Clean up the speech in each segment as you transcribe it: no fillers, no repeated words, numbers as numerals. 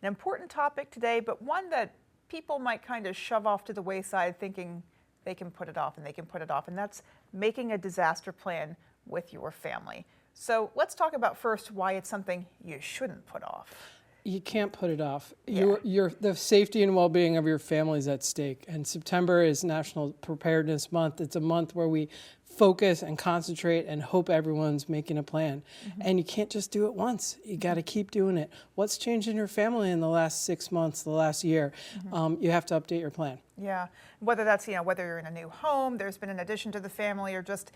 An important topic today, but one that people might kind of shove off to the wayside thinking they can put it off and they can put it off, and that's making a disaster plan with your family. So let's talk about first why it's something you shouldn't put off. You can't put it off. Yeah. The safety and well-being of your family is at stake. And September is National Preparedness Month. It's a month where we focus and concentrate and hope everyone's making a plan. And you can't just do it once. You got to keep doing it. What's changed in your family in the last 6 months, the last year? You have to update your plan. Yeah, whether that's, whether you're in a new home, there's been an addition to the family, or just,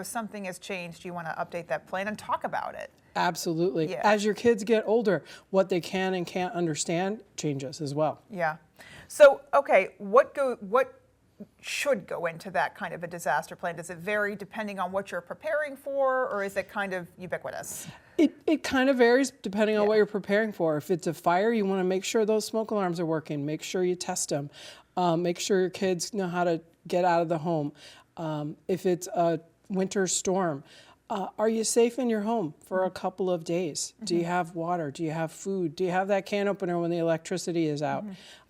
something has changed, you want to update that plan and talk about it. Absolutely. Yeah. As your kids get older, what they can and can't understand changes as well. Yeah. So, okay, what should go into that kind of a disaster plan? Does it vary depending on what you're preparing for, or is it kind of ubiquitous? It kind of varies depending on what you're preparing for. If it's a fire, you want to make sure those smoke alarms are working. Make sure you test them. Make sure your kids know how to get out of the home. If it's a winter storm, are you safe in your home for a couple of days? Do you have water? Do you have food? Do you have that can opener when the electricity is out?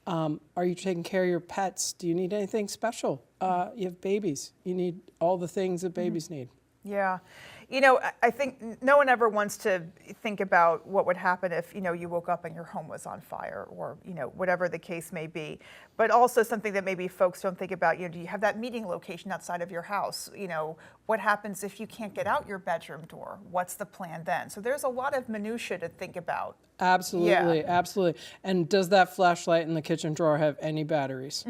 Are you taking care of your pets? Do you need anything special? You have babies. You need all the things that babies need. Yeah. I think no one ever wants to think about what would happen if, you woke up and your home was on fire, or, whatever the case may be. But also something that maybe folks don't think about, do you have that meeting location outside of your house? What happens if you can't get out your bedroom door? What's the plan then? So there's a lot of minutia to think about. Absolutely, absolutely. And does that flashlight in the kitchen drawer have any batteries?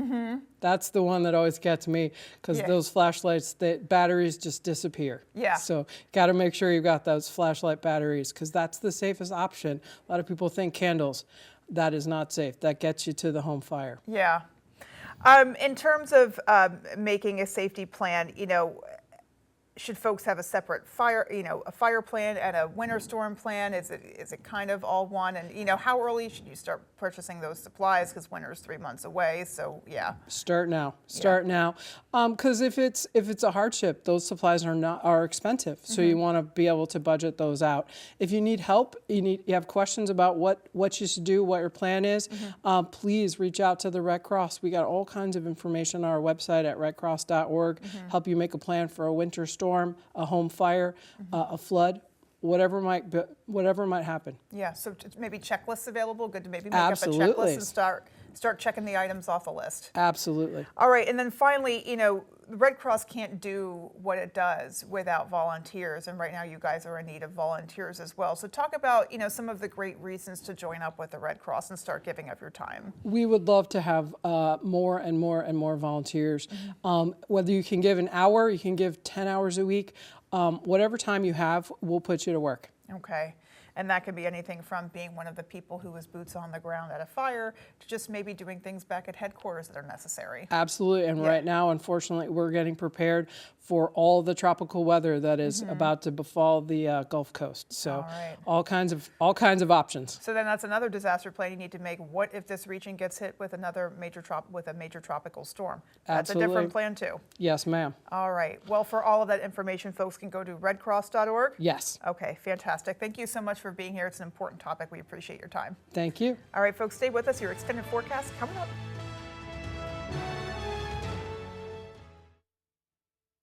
That's the one that always gets me, because those flashlights, the batteries just disappear. Yeah. So got to make sure you've got those flashlight batteries, because that's the safest option. A lot of people think candles. That is not safe. That gets you to the home fire. Yeah. In terms of making a safety plan, should folks have a separate fire, a fire plan and a winter storm plan? Is it kind of all one? And how early should you start purchasing those supplies? Because winter is 3 months away. So yeah. Start now. Start now. Because if it's a hardship, those supplies are expensive. So you want to be able to budget those out. If you need help, you have questions about what you should do, what your plan is, please reach out to the Red Cross. We got all kinds of information on our website at redcross.org. Help you make a plan for a winter storm, a home fire, a flood, whatever might happen. Yeah, so maybe checklists available. Good to maybe make up a checklist and start checking the items off the list. Absolutely. All right, and then finally, the Red Cross can't do what it does without volunteers, and right now you guys are in need of volunteers as well. So talk about, some of the great reasons to join up with the Red Cross and start giving of your time. We would love to have more and more and more volunteers. Whether you can give an hour, you can give 10 hours a week, whatever time you have, we'll put you to work. Okay. And that could be anything from being one of the people who was boots on the ground at a fire to just maybe doing things back at headquarters that are necessary. Absolutely. And right now, unfortunately, we're getting prepared for all the tropical weather that is about to befall the Gulf Coast. So all kinds of options. So then that's another disaster plan you need to make. What if this region gets hit with another major tropical storm? That's Absolutely. a different plan too. Yes, ma'am. All right. Well, for all of that information, folks can go to redcross.org. Yes. Okay, fantastic. Thank you so much for being here. It's an important topic. We appreciate your time. Thank you. All right, folks, stay with us. Your extended forecast coming up.